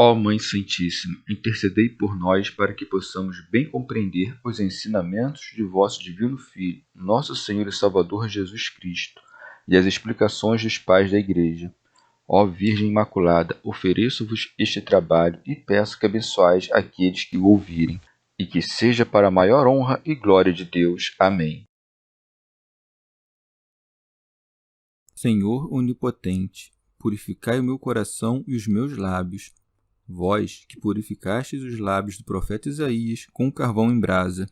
Ó Mãe Santíssima, intercedei por nós para que possamos bem compreender os ensinamentos de vosso Divino Filho, nosso Senhor e Salvador Jesus Cristo, e as explicações dos pais da Igreja. Ó Virgem Imaculada, ofereço-vos este trabalho e peço que abençoais aqueles que o ouvirem, e que seja para a maior honra e glória de Deus. Amém. Senhor onipotente, purificai o meu coração e os meus lábios. Vós, que purificastes os lábios do profeta Isaías com carvão em brasa,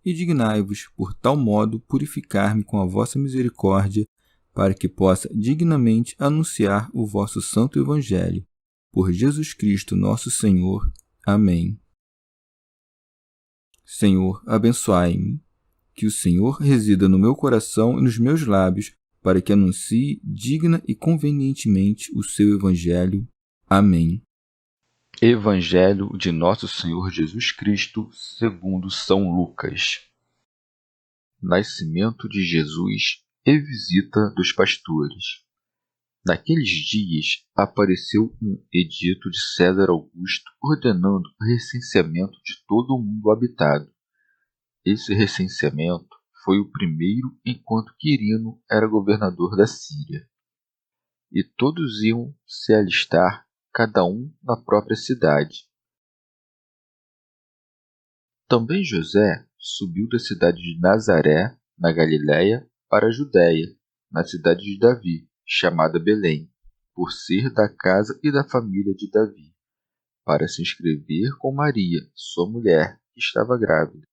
e dignai-vos, por tal modo, purificar-me com a vossa misericórdia, para que possa dignamente anunciar o vosso santo Evangelho. Por Jesus Cristo nosso Senhor. Amém. Senhor, abençoai-me. Que o Senhor resida no meu coração e nos meus lábios, para que anuncie digna e convenientemente o seu Evangelho. Amém. Evangelho de Nosso Senhor Jesus Cristo, segundo São Lucas. Nascimento de Jesus e visita dos pastores. Naqueles dias apareceu um edito de César Augusto ordenando o recenseamento de todo o mundo habitado. Esse recenseamento foi o primeiro enquanto Quirino era governador da Síria. E todos iam se alistar, cada um na própria cidade. Também José subiu da cidade de Nazaré, na Galiléia, para a Judéia, na cidade de Davi, chamada Belém, por ser da casa e da família de Davi, para se inscrever com Maria, sua mulher, que estava grávida.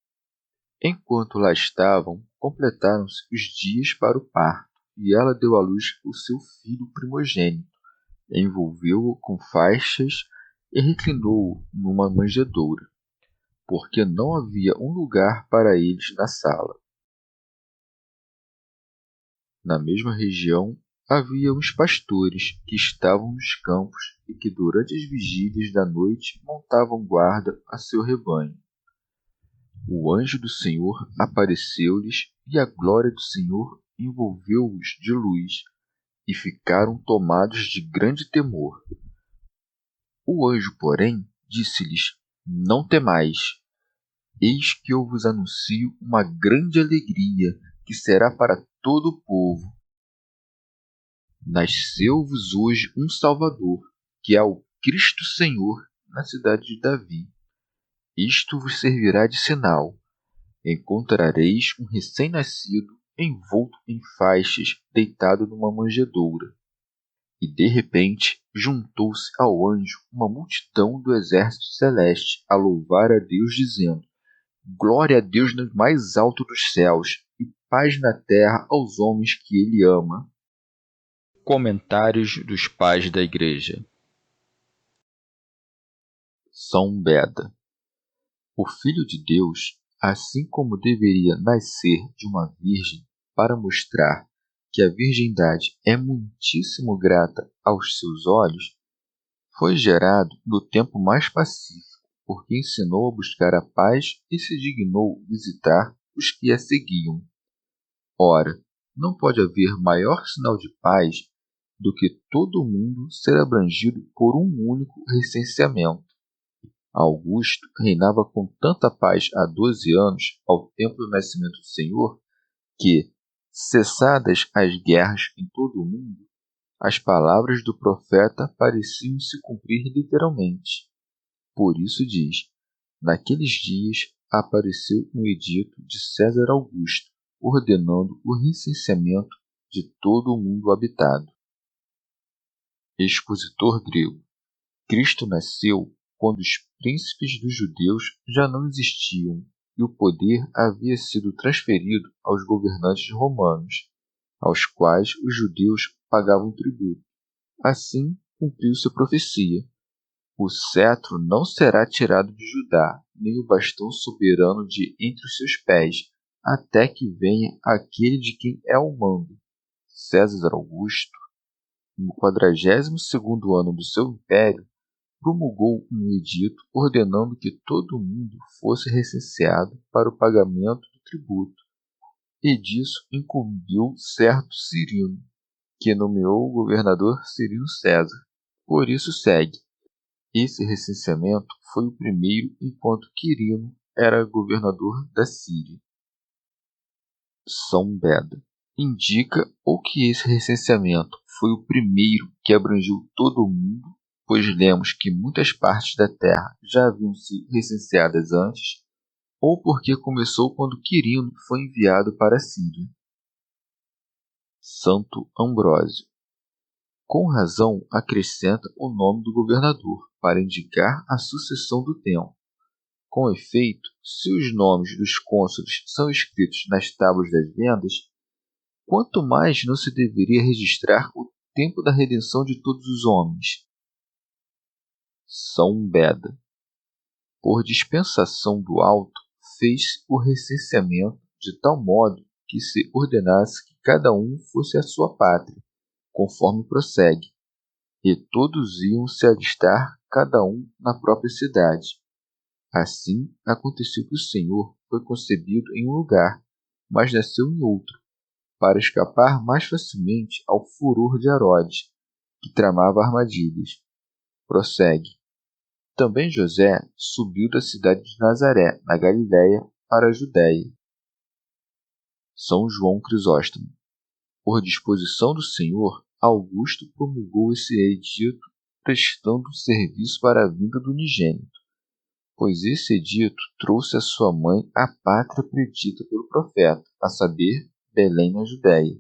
Enquanto lá estavam, completaram-se os dias para o parto, e ela deu à luz o seu filho primogênito, envolveu-o com faixas e reclinou-o numa manjedoura, porque não havia um lugar para eles na sala. Na mesma região havia uns pastores que estavam nos campos e que durante as vigílias da noite montavam guarda a seu rebanho. O anjo do Senhor apareceu-lhes e a glória do Senhor envolveu-os de luz e ficaram tomados de grande temor. O anjo, porém, disse-lhes: Não temais. Eis que eu vos anuncio uma grande alegria, que será para todo o povo. Nasceu-vos hoje um Salvador, que é o Cristo Senhor, na cidade de Davi. Isto vos servirá de sinal. Encontrareis um recém-nascido, envolto em faixas, deitado numa manjedoura. E de repente juntou-se ao anjo uma multidão do exército celeste a louvar a Deus, dizendo: Glória a Deus no mais alto dos céus, e paz na terra aos homens que ele ama. Comentários dos Pais da Igreja. São Beda. O Filho de Deus, assim como deveria nascer de uma virgem para mostrar que a virgindade é muitíssimo grata aos seus olhos, foi gerado no tempo mais pacífico, porque ensinou a buscar a paz e se dignou visitar os que a seguiam. Ora, não pode haver maior sinal de paz do que todo o mundo ser abrangido por um único recenseamento. Augusto reinava com tanta paz há 12 anos, ao tempo do nascimento do Senhor, que, cessadas as guerras em todo o mundo, as palavras do profeta pareciam se cumprir literalmente. Por isso diz: Naqueles dias apareceu um edito de César Augusto, ordenando o recenseamento de todo o mundo habitado. Expositor grego. Cristo nasceu quando os príncipes dos judeus já não existiam e o poder havia sido transferido aos governantes romanos, aos quais os judeus pagavam tributo. Assim cumpriu-se a profecia: o cetro não será tirado de Judá, nem o bastão soberano de entre os seus pés, até que venha aquele de quem é o mando. César Augusto, no 42º ano do seu império, promulgou um edito ordenando que todo o mundo fosse recenseado para o pagamento do tributo, e disso incumbiu certo Cirino, que nomeou o governador Cirino César. Por isso segue: Esse recenseamento foi o primeiro enquanto Quirino era governador da Síria. São Beda indica ou que esse recenseamento foi o primeiro que abrangeu todo o mundo, pois lemos que muitas partes da terra já haviam sido recenseadas antes, ou porque começou quando Quirino foi enviado para a Síria. Santo Ambrósio. Com razão, acrescenta o nome do governador, para indicar a sucessão do tempo. Com efeito, se os nomes dos cônsules são escritos nas tábuas das vendas, quanto mais não se deveria registrar o tempo da redenção de todos os homens. São Beda. Por dispensação do alto, fez o recenseamento de tal modo que se ordenasse que cada um fosse à sua pátria, conforme prossegue, e todos iam se alistar, cada um na própria cidade. Assim, aconteceu que o Senhor foi concebido em um lugar, mas nasceu em outro, para escapar mais facilmente ao furor de Herodes, que tramava armadilhas. Prossegue. Também José subiu da cidade de Nazaré, na Galiléia, para a Judéia. São João Crisóstomo. Por disposição do Senhor, Augusto promulgou esse edito, prestando serviço para a vinda do unigênito, pois esse edito trouxe à sua mãe a pátria predita pelo profeta, a saber, Belém na Judéia.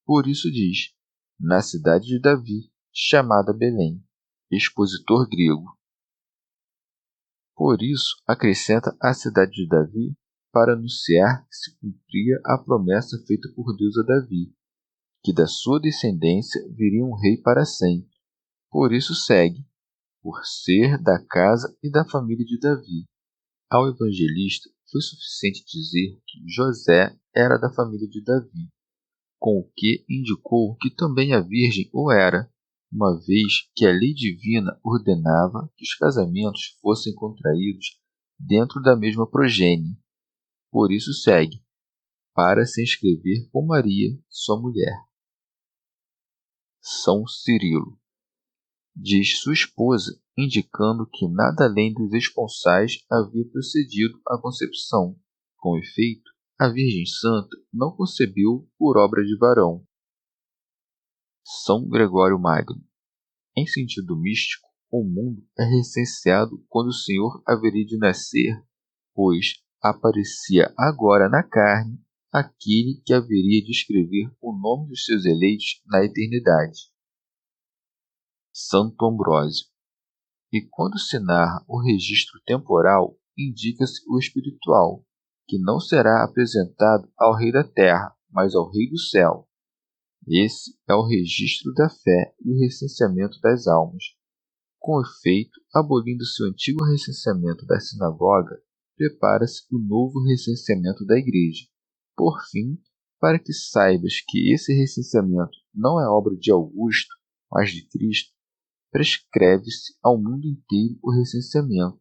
Por isso diz, na cidade de Davi, chamada Belém, expositor grego. Por isso acrescenta a cidade de Davi, para anunciar que se cumpria a promessa feita por Deus a Davi, que da sua descendência viria um rei para sempre. Por isso segue, por ser da casa e da família de Davi. Ao evangelista foi suficiente dizer que José era da família de Davi, com o que indicou que também a Virgem o era, uma vez que a lei divina ordenava que os casamentos fossem contraídos dentro da mesma progênie. Por isso segue, para se inscrever com Maria, sua mulher. São Cirilo. Diz sua esposa, indicando que nada além dos esponsais havia procedido à concepção. Com efeito, a Virgem Santa não concebeu por obra de varão. São Gregório Magno. Em sentido místico, o mundo é recenseado quando o Senhor haveria de nascer, pois aparecia agora na carne aquele que haveria de escrever o nome dos seus eleitos na eternidade. Santo Ambrósio. E quando se narra o registro temporal, indica-se o espiritual, que não será apresentado ao Rei da Terra, mas ao Rei do Céu. Esse é o registro da fé e o recenseamento das almas. Com efeito, abolindo-se o antigo recenseamento da sinagoga, prepara-se o novo recenseamento da Igreja. Por fim, para que saibas que esse recenseamento não é obra de Augusto, mas de Cristo, prescreve-se ao mundo inteiro o recenseamento.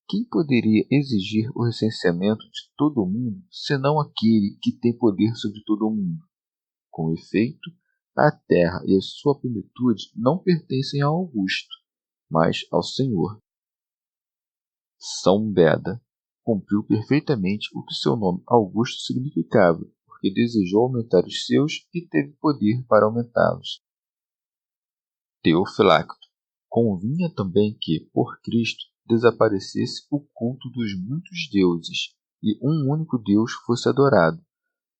Quem poderia exigir o recenseamento de todo o mundo, senão aquele que tem poder sobre todo o mundo? Com efeito, a terra e a sua plenitude não pertencem a Augusto, mas ao Senhor. São Beda cumpriu perfeitamente o que seu nome Augusto significava, porque desejou aumentar os seus e teve poder para aumentá-los. Teofilacto. Convinha também que, por Cristo, desaparecesse o culto dos muitos deuses e um único Deus fosse adorado.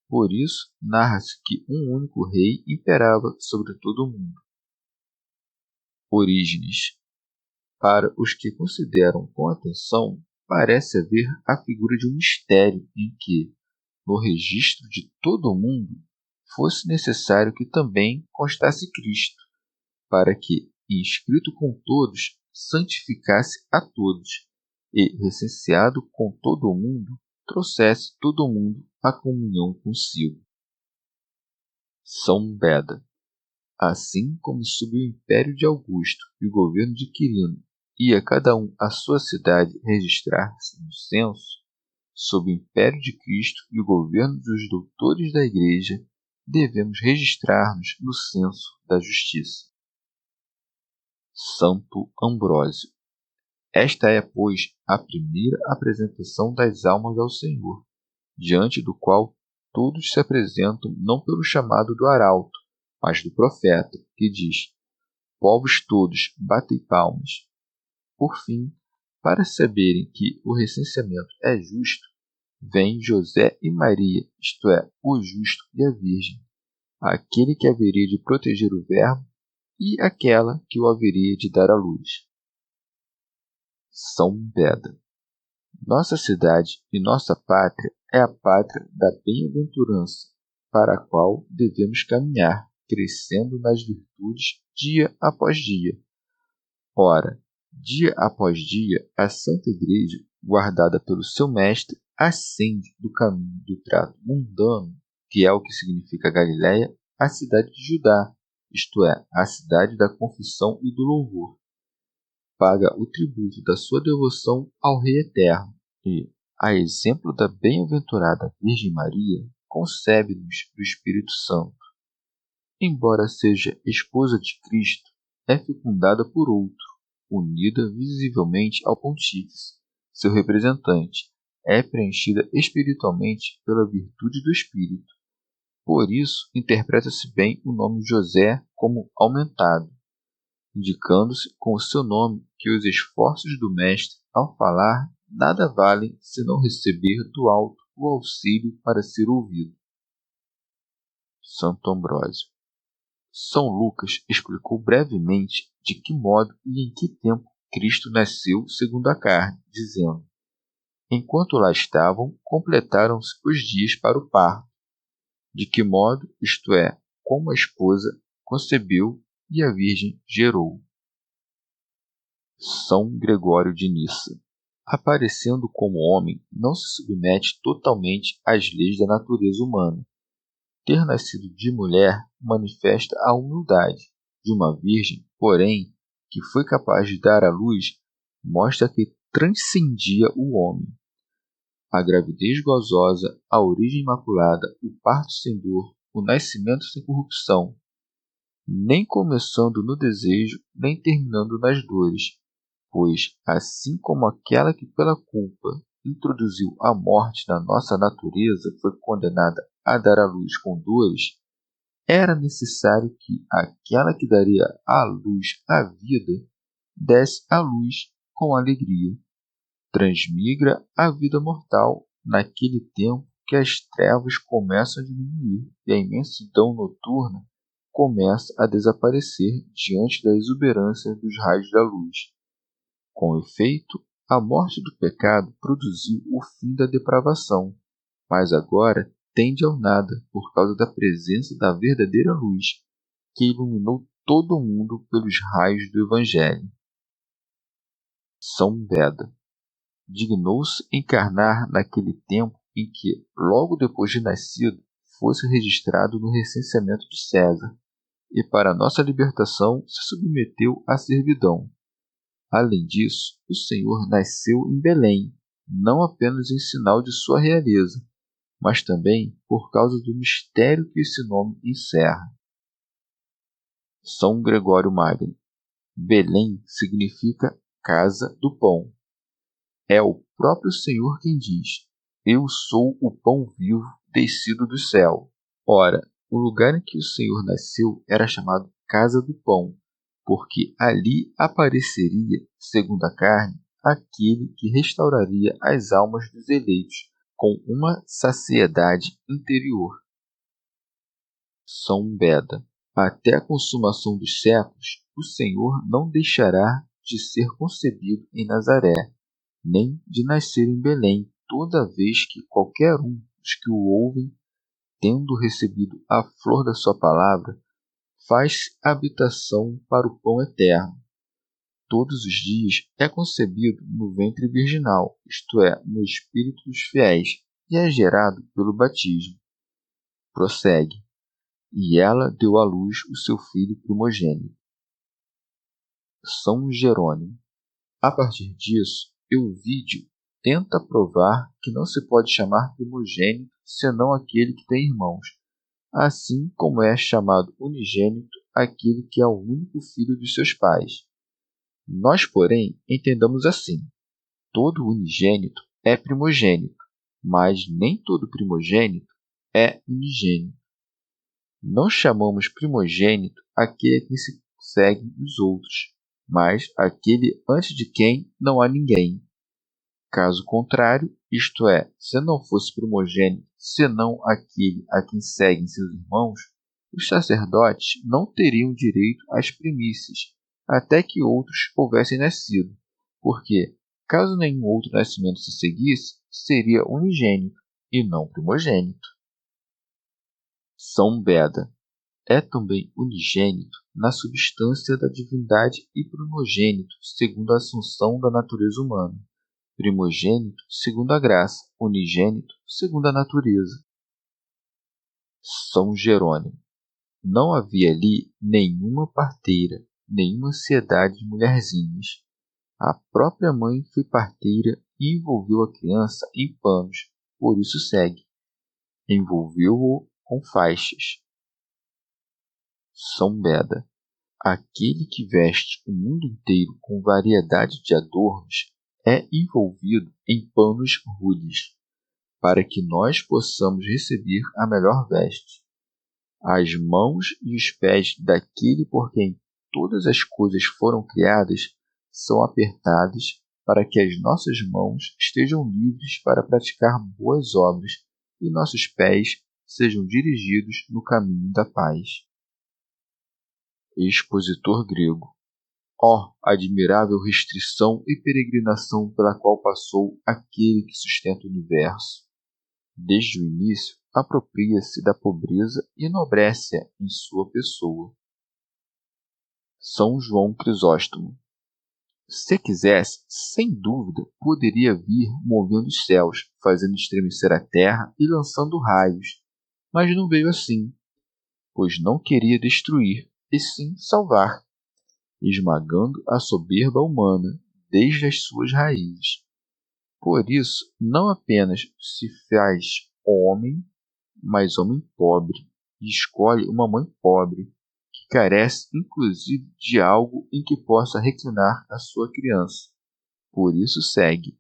Por isso, narra-se que um único rei imperava sobre todo o mundo. Orígenes. Para os que consideram com atenção, parece haver a figura de um mistério em que, no registro de todo o mundo, fosse necessário que também constasse Cristo, para que, inscrito com todos, santificasse a todos, e, recenseado com todo o mundo, trouxesse todo o mundo à comunhão consigo. São Beda. Assim como sob o império de Augusto e o governo de Quirino ia cada um à sua cidade registrar-se no censo, sob o império de Cristo e o governo dos doutores da Igreja, devemos registrar-nos no censo da justiça. Santo Ambrósio. Esta é, pois, a primeira apresentação das almas ao Senhor, diante do qual todos se apresentam não pelo chamado do arauto, mas do profeta, que diz: povos todos, batei palmas. Por fim, para saberem que o recenseamento é justo, vêm José e Maria, isto é, o justo e a Virgem, aquele que haveria de proteger o Verbo e aquela que o haveria de dar à luz. São Beda. Nossa cidade e nossa pátria é a pátria da bem-aventurança, para a qual devemos caminhar, crescendo nas virtudes dia após dia. Ora, dia após dia, a Santa Igreja, guardada pelo seu mestre, ascende do caminho do trato mundano, que é o que significa Galiléia, à cidade de Judá, isto é, a cidade da confissão e do louvor. Paga o tributo da sua devoção ao Rei Eterno e, a exemplo da bem-aventurada Virgem Maria, concebe-nos do Espírito Santo. Embora seja esposa de Cristo, é fecundada por outro, unida visivelmente ao Pontífice, seu representante, é preenchida espiritualmente pela virtude do Espírito. Por isso, interpreta-se bem o nome José como aumentado, indicando-se com o seu nome que os esforços do Mestre, ao falar, nada valem se não receber do alto o auxílio para ser ouvido. Santo Ambrósio. São Lucas explicou brevemente de que modo e em que tempo Cristo nasceu segundo a carne, dizendo: enquanto lá estavam, completaram-se os dias para o parto. De que modo, isto é, como a esposa concebeu e a Virgem gerou. São Gregório de Nissa. Aparecendo como homem, não se submete totalmente às leis da natureza humana. Ter nascido de mulher manifesta a humildade de uma virgem, porém, que foi capaz de dar à luz, mostra que transcendia o homem. A gravidez gozosa, a origem imaculada, o parto sem dor, o nascimento sem corrupção, nem começando no desejo, nem terminando nas dores, pois, assim como aquela que pela culpa introduziu a morte na nossa natureza foi condenada a dar à luz com dores, era necessário que aquela que daria à luz a vida desse à luz com alegria. Transmigra a vida mortal naquele tempo que as trevas começam a diminuir e a imensidão noturna começa a desaparecer diante da exuberância dos raios da luz. Com efeito, a morte do pecado produziu o fim da depravação, mas agora tende ao nada por causa da presença da verdadeira luz, que iluminou todo o mundo pelos raios do Evangelho. São Beda. Dignou-se encarnar naquele tempo em que, logo depois de nascido, fosse registrado no recenseamento de César, e para nossa libertação se submeteu à servidão. Além disso, o Senhor nasceu em Belém, não apenas em sinal de sua realeza, mas também por causa do mistério que esse nome encerra. São Gregório Magno. Belém significa casa do pão. É o próprio Senhor quem diz: eu sou o pão vivo descido do céu. Ora, o lugar em que o Senhor nasceu era chamado Casa do Pão, porque ali apareceria, segundo a carne, aquele que restauraria as almas dos eleitos com uma saciedade interior. São Beda. Até a consumação dos séculos, o Senhor não deixará de ser concebido em Nazaré, nem de nascer em Belém, toda vez que qualquer um dos que o ouvem, tendo recebido a flor da sua palavra, faz habitação para o pão eterno. Todos os dias é concebido no ventre virginal, isto é, no espírito dos fiéis, e é gerado pelo batismo. Prossegue. E ela deu à luz o seu filho primogênito. São Jerônimo. A partir disso, Euvídio tenta provar que não se pode chamar primogênito senão aquele que tem irmãos, assim como é chamado unigênito aquele que é o único filho de seus pais. Nós, porém, entendamos assim: todo unigênito é primogênito, mas nem todo primogênito é unigênito. Não chamamos primogênito aquele a quem se seguem os outros, mas aquele antes de quem não há ninguém. Caso contrário, isto é, se não fosse primogênito, senão aquele a quem seguem seus irmãos, os sacerdotes não teriam direito às primícias, até que outros houvessem nascido, porque, caso nenhum outro nascimento se seguisse, seria unigênito e não primogênito. São Beda é também unigênito na substância da divindade e primogênito segundo a assunção da natureza humana. Primogênito segundo a graça, unigênito segundo a natureza. São Jerônimo. Não havia ali nenhuma parteira, nenhuma ansiedade de mulherzinhas. A própria mãe foi parteira e envolveu a criança em panos, por isso segue. Envolveu-o com faixas. São Beda. Aquele que veste o mundo inteiro com variedade de adornos é envolvido em panos rudes, para que nós possamos receber a melhor veste. As mãos e os pés daquele por quem todas as coisas foram criadas são apertados para que as nossas mãos estejam livres para praticar boas obras e nossos pés sejam dirigidos no caminho da paz. Expositor grego. Ó admirável restrição e peregrinação pela qual passou aquele que sustenta o universo! Desde o início, apropria-se da pobreza e enobrece-a em sua pessoa. São João Crisóstomo. Se quisesse, sem dúvida, poderia vir movendo os céus, fazendo estremecer a terra e lançando raios, mas não veio assim, pois não queria destruir, e sim salvar, esmagando a soberba humana desde as suas raízes. Por isso, não apenas se faz homem, mas homem pobre, e escolhe uma mãe pobre, que carece inclusive de algo em que possa reclinar a sua criança. Por isso segue,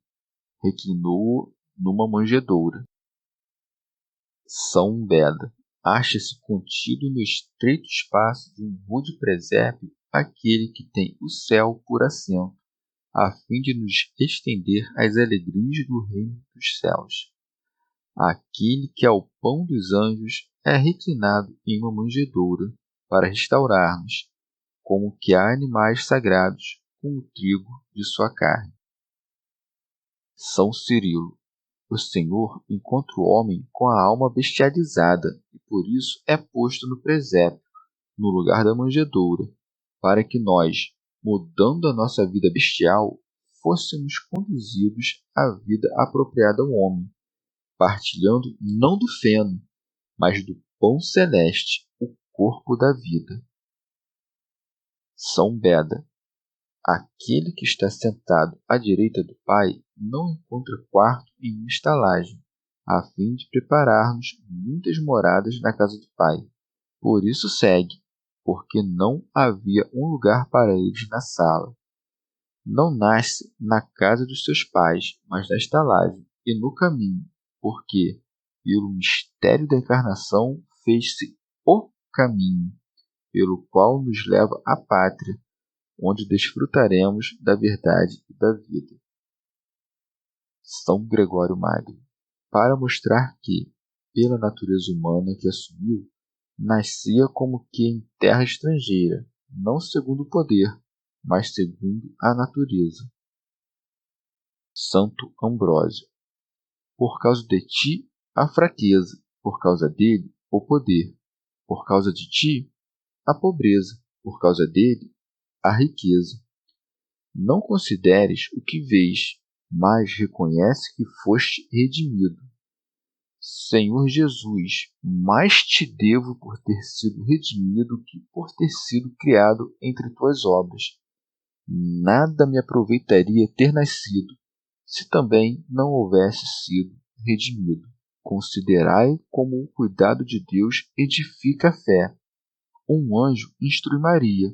reclinou-o numa manjedoura. São Beda. Acha-se contido no estreito espaço de um rude presépio aquele que tem o céu por assento, a fim de nos estender às alegrias do reino dos céus. Aquele que é o pão dos anjos é reclinado em uma manjedoura para restaurar-nos, como que há animais sagrados com o trigo de sua carne. São Cirilo. O Senhor encontra o homem com a alma bestializada e por isso é posto no presépio, no lugar da manjedoura, para que nós, mudando a nossa vida bestial, fôssemos conduzidos à vida apropriada ao homem, partilhando não do feno, mas do pão celeste, o corpo da vida. São Beda. Aquele que está sentado à direita do Pai não encontra quarto em uma estalagem, a fim de preparar-nos muitas moradas na casa do Pai. Por isso segue, porque não havia um lugar para eles na sala. Não nasce na casa dos seus pais, mas na estalagem e no caminho, porque, pelo mistério da encarnação, fez-se o caminho, pelo qual nos leva à pátria, onde desfrutaremos da verdade e da vida. São Gregório Magno. Para mostrar que, pela natureza humana que assumiu, nascia como que em terra estrangeira, não segundo o poder, mas segundo a natureza. Santo Ambrósio. Por causa de ti, a fraqueza, por causa dele, o poder, por causa de ti, a pobreza, por causa dele, a riqueza. Não consideres o que vês, mas reconhece que foste redimido. Senhor Jesus, mais te devo por ter sido redimido que por ter sido criado entre tuas obras. Nada me aproveitaria ter nascido, se também não houvesse sido redimido. Considerai como o cuidado de Deus edifica a fé. Um anjo instrui Maria,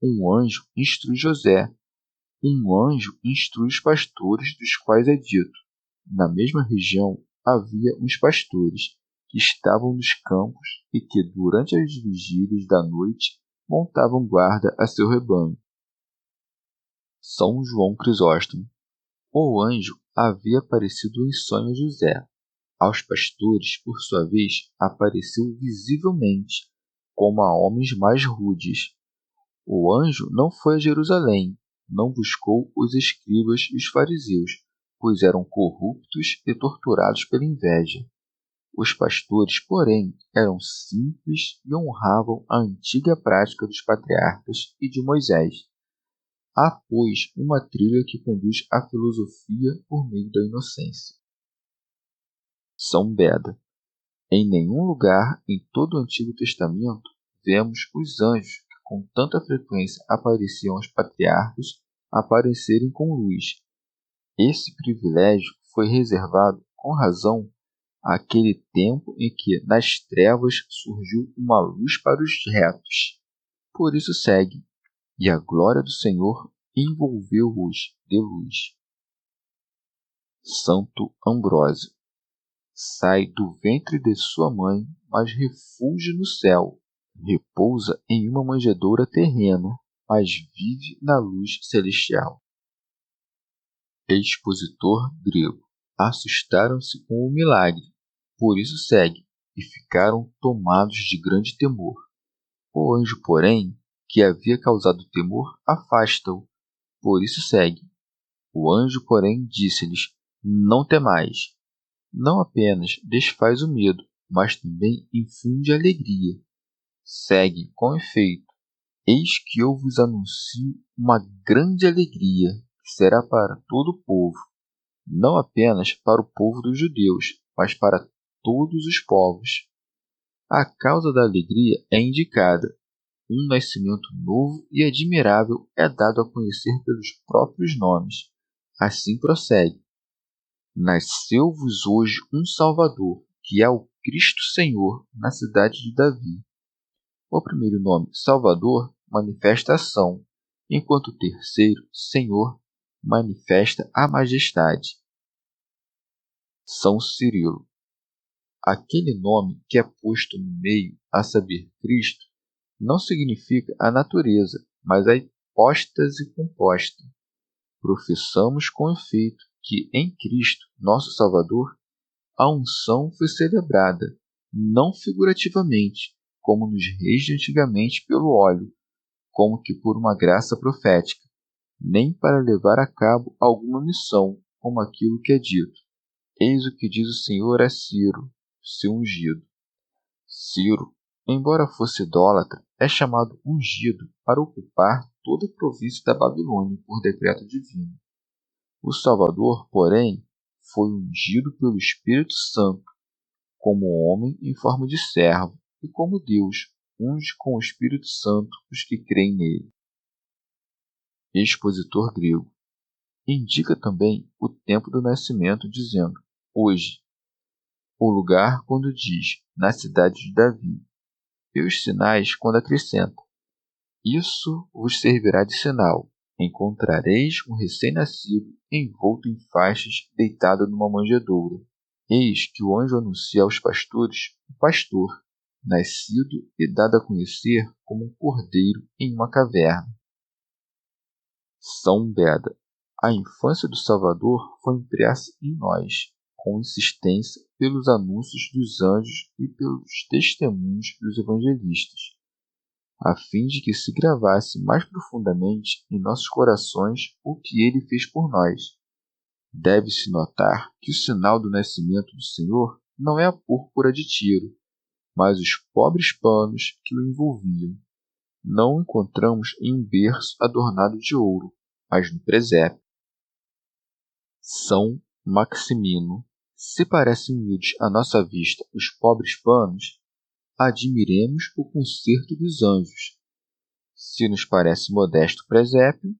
um anjo instrui José, um anjo instrui os pastores, dos quais é dito: na mesma região havia uns pastores que estavam nos campos e que, durante as vigílias da noite, montavam guarda a seu rebanho. São João Crisóstomo. O anjo havia aparecido em sonho a José. Aos pastores, por sua vez, apareceu visivelmente, como a homens mais rudes. O anjo não foi a Jerusalém, não buscou os escribas e os fariseus, pois eram corruptos e torturados pela inveja. Os pastores, porém, eram simples e honravam a antiga prática dos patriarcas e de Moisés. Há, pois, uma trilha que conduz à filosofia por meio da inocência. São Beda. Em nenhum lugar em todo o Antigo Testamento vemos os anjos que com tanta frequência apareciam aos patriarcas aparecerem com luz. Esse privilégio foi reservado, com razão, àquele tempo em que nas trevas surgiu uma luz para os retos. Por isso segue: e a glória do Senhor envolveu-os de luz. Santo Ambrósio. Sai do ventre de sua mãe, mas refúgio no céu. Repousa em uma manjedoura terrena, mas vive na luz celestial. Expositor grego. Assustaram-se com o milagre, por isso segue, e ficaram tomados de grande temor. O anjo, porém, que havia causado temor, afasta-o, por isso segue. O anjo, porém, disse-lhes: não temais. Não apenas desfaz o medo, mas também infunde alegria. Segue com efeito: eis que eu vos anuncio uma grande alegria, que será para todo o povo, não apenas para o povo dos judeus, mas para todos os povos. A causa da alegria é indicada. Um nascimento novo e admirável é dado a conhecer pelos próprios nomes. Assim prossegue: nasceu-vos hoje um Salvador, que é o Cristo Senhor, na cidade de Davi. O primeiro nome, Salvador, manifesta ação, enquanto o terceiro, Senhor, manifesta a majestade. São Cirilo. Aquele nome que é posto no meio, a saber, Cristo, não significa a natureza, mas a hipóstase composta. Professamos com efeito que em Cristo, nosso Salvador, a unção foi celebrada, não figurativamente, como nos reis de antigamente pelo óleo, como que por uma graça profética, nem para levar a cabo alguma missão, como aquilo que é dito: eis o que diz o Senhor a Ciro, seu ungido. Ciro, embora fosse idólatra, é chamado ungido para ocupar toda a província da Babilônia por decreto divino. O Salvador, porém, foi ungido pelo Espírito Santo, como homem em forma de servo, e como Deus unge com o Espírito Santo os que creem nele. Expositor grego. Indica também o tempo do nascimento, dizendo: hoje. O lugar, quando diz: na cidade de Davi. E os sinais, quando acrescenta: isso vos servirá de sinal. Encontrareis um recém-nascido envolto em faixas, deitado numa manjedoura. Eis que o anjo anuncia aos pastores o pastor, nascido e dado a conhecer como um cordeiro em uma caverna. São Beda. A infância do Salvador foi impressa em nós, com insistência, pelos anúncios dos anjos e pelos testemunhos dos evangelistas, a fim de que se gravasse mais profundamente em nossos corações o que ele fez por nós. Deve-se notar que o sinal do nascimento do Senhor não é a púrpura de Tiro, mas os pobres panos que o envolviam. Não o encontramos em um berço adornado de ouro, mas no presépio. São Maximino. Se parecem humildes à nossa vista os pobres panos, admiremos o concerto dos anjos. Se nos parece modesto o presépio,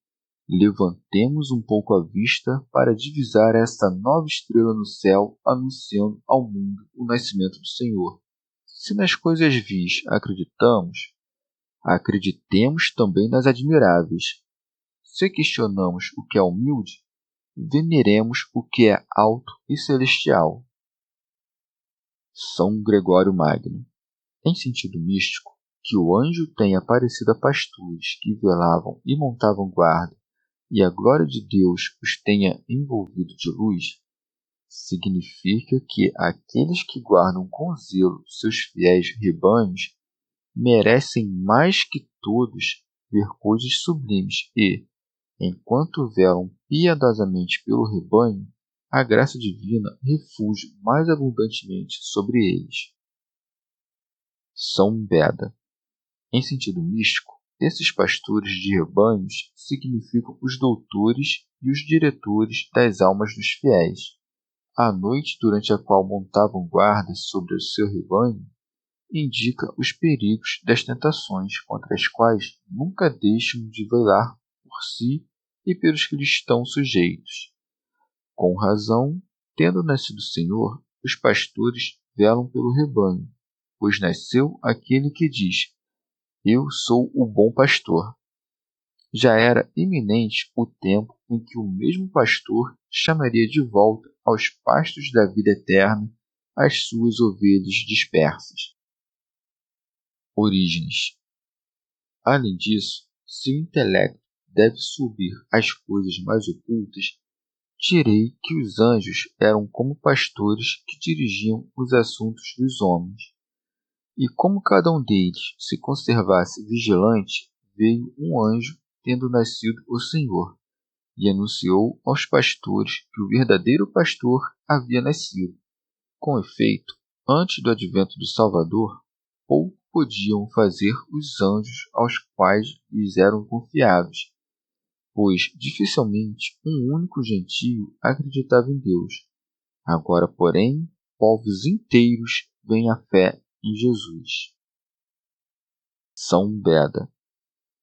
levantemos um pouco a vista para divisar esta nova estrela no céu, anunciando ao mundo o nascimento do Senhor. Se nas coisas vis acreditamos, acreditemos também nas admiráveis. se questionamos o que é humilde, veneremos o que é alto e celestial. São Gregório Magno. Em sentido místico, que o anjo tenha aparecido a pastores que velavam e montavam guarda, e a glória de Deus os tenha envolvido de luz, significa que aqueles que guardam com zelo seus fiéis rebanhos merecem mais que todos ver coisas sublimes e, enquanto velam piedosamente pelo rebanho, a graça divina refulge mais abundantemente sobre eles. São Beda. Em sentido místico, esses pastores de rebanhos significam os doutores e os diretores das almas dos fiéis. A noite durante a qual montavam guarda sobre o seu rebanho indica os perigos das tentações contra as quais nunca deixam de velar por si e pelos que lhes estão sujeitos. Com razão, tendo nascido o Senhor, os pastores velam pelo rebanho, pois nasceu aquele que diz: Eu sou o bom pastor. Já era iminente o tempo em que o mesmo pastor chamaria de volta aos pastos da vida eterna as suas ovelhas dispersas. Orígenes. Além disso, se o intelecto deve subir às coisas mais ocultas, direi que os anjos eram como pastores que dirigiam os assuntos dos homens. E como cada um deles se conservasse vigilante, veio um anjo, tendo nascido o Senhor, e anunciou aos pastores que o verdadeiro pastor havia nascido. Com efeito, antes do advento do Salvador, pouco podiam fazer os anjos aos quais lhes eram confiados, pois dificilmente um único gentio acreditava em Deus. Agora, porém, povos inteiros vêm à fé em Jesus. São Beda.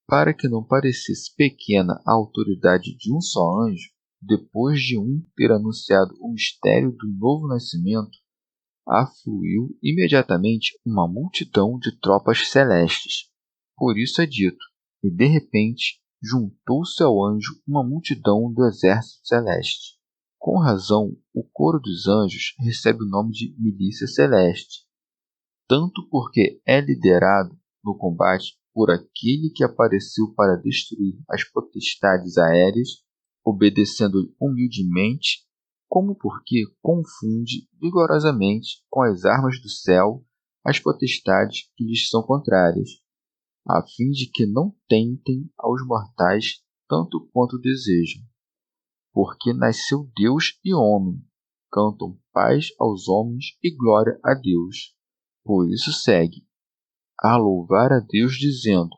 Para que não parecesse pequena a autoridade de um só anjo, depois de um ter anunciado o mistério do novo nascimento, afluiu imediatamente uma multidão de tropas celestes. Por isso é dito, e de repente juntou-se ao anjo uma multidão do exército celeste. Com razão, o coro dos anjos recebe o nome de milícia celeste, tanto porque é liderado no combate por aquele que apareceu para destruir as potestades aéreas, obedecendo-lhe humildemente, como porque confunde vigorosamente com as armas do céu as potestades que lhes são contrárias, a fim de que não tentem aos mortais tanto quanto desejam. Porque nasceu Deus e homem, cantam paz aos homens e glória a Deus. Por isso segue a louvar a Deus, dizendo: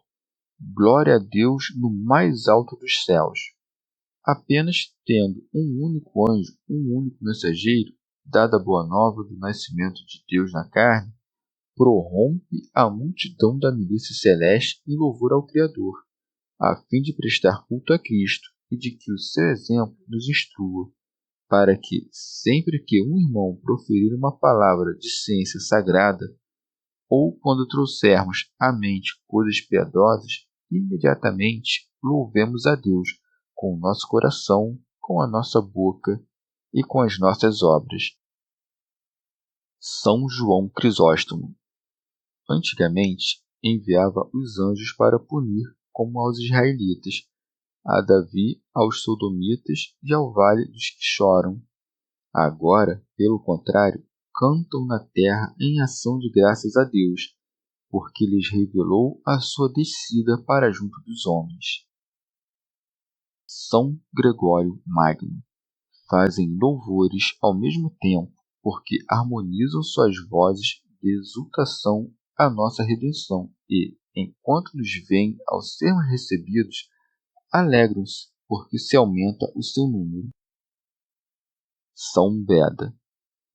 Glória a Deus no mais alto dos céus. Apenas tendo um único anjo, um único mensageiro, dada a boa nova do nascimento de Deus na carne, prorrompe a multidão da milícia celeste em louvor ao Criador, a fim de prestar culto a Cristo e de que o seu exemplo nos instrua, para que, sempre que um irmão proferir uma palavra de ciência sagrada, ou quando trouxermos à mente coisas piedosas, imediatamente louvemos a Deus com o nosso coração, com a nossa boca e com as nossas obras. São João Crisóstomo. Antigamente, enviava os anjos para punir, como aos israelitas, a Davi, aos sodomitas e ao vale dos que choram. Agora, pelo contrário, cantam na terra em ação de graças a Deus, porque lhes revelou a sua descida para junto dos homens. São Gregório Magno. Fazem louvores ao mesmo tempo, porque harmonizam suas vozes de exultação à nossa redenção e, enquanto nos veem ao sermos recebidos, alegram-se, porque se aumenta o seu número. São Beda.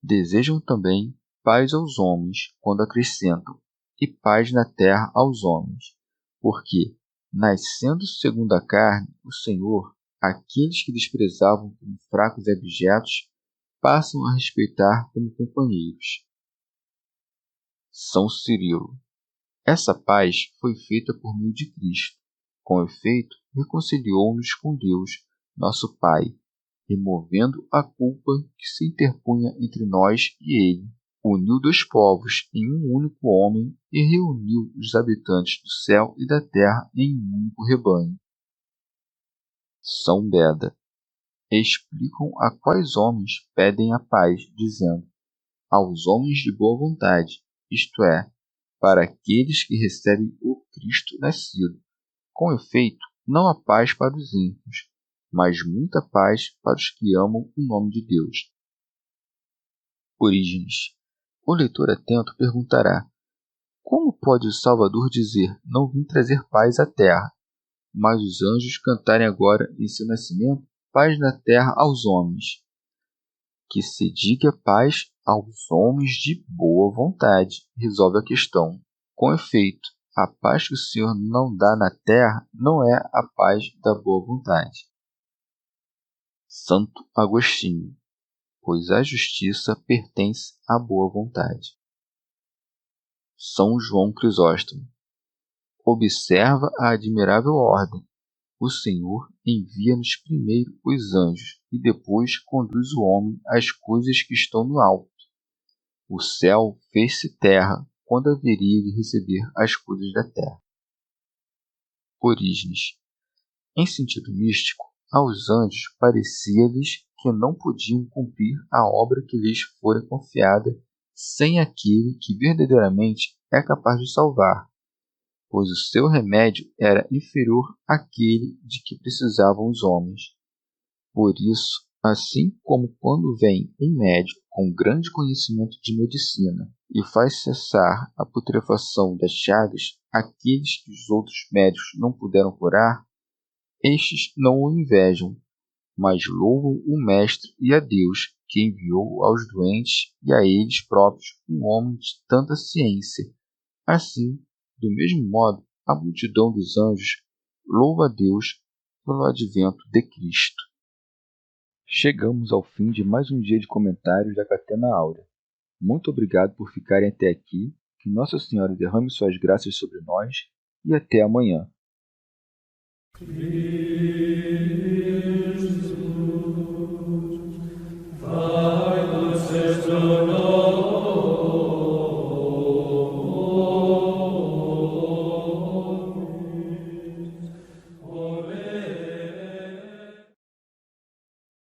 Desejam também paz aos homens quando acrescentam, e paz na terra aos homens, porque, nascendo segundo a carne, o Senhor, aqueles que desprezavam como fracos e abjetos, passam a respeitar como companheiros. São Cirilo. Essa paz foi feita por meio de Cristo, Com efeito, reconciliou-nos com Deus, nosso Pai, removendo a culpa que se interpunha entre nós e ele. Uniu dois povos em um único homem e reuniu os habitantes do céu e da terra em um único rebanho. São Beda. Explicam a quais homens pedem a paz, dizendo: aos homens de boa vontade, isto é, para aqueles que recebem o Cristo nascido. Com efeito, não há paz para os ímpios, mas muita paz para os que amam o nome de Deus. Orígenes. O leitor atento perguntará: como pode o Salvador dizer: não vim trazer paz à terra, mas os anjos cantarem agora em seu nascimento paz na terra aos homens? Que se diga paz aos homens de boa vontade, resolve a questão. Com efeito, a paz que o Senhor não dá na terra não é a paz da boa vontade. Santo Agostinho. Pois a justiça pertence à boa vontade. São João Crisóstomo. Observa a admirável ordem. O Senhor envia-nos primeiro os anjos e depois conduz o homem às coisas que estão no alto. O céu fez-se terra quando haveria de receber as coisas da terra. Orígenes. Em sentido místico, aos anjos parecia-lhes que não podiam cumprir a obra que lhes fora confiada sem aquele que verdadeiramente é capaz de salvar, pois o seu remédio era inferior àquele de que precisavam os homens. Por isso, assim como quando vem um médico com grande conhecimento de medicina e faz cessar a putrefação das chagas, aqueles que os outros médicos não puderam curar, estes não o invejam, mas louvam o Mestre e a Deus, que enviou aos doentes e a eles próprios um homem de tanta ciência. Assim, do mesmo modo, a multidão dos anjos louva a Deus pelo advento de Cristo. Chegamos ao fim de mais um dia de comentários da Catena Áurea. Muito obrigado por ficarem até aqui, que Nossa Senhora derrame suas graças sobre nós e até amanhã.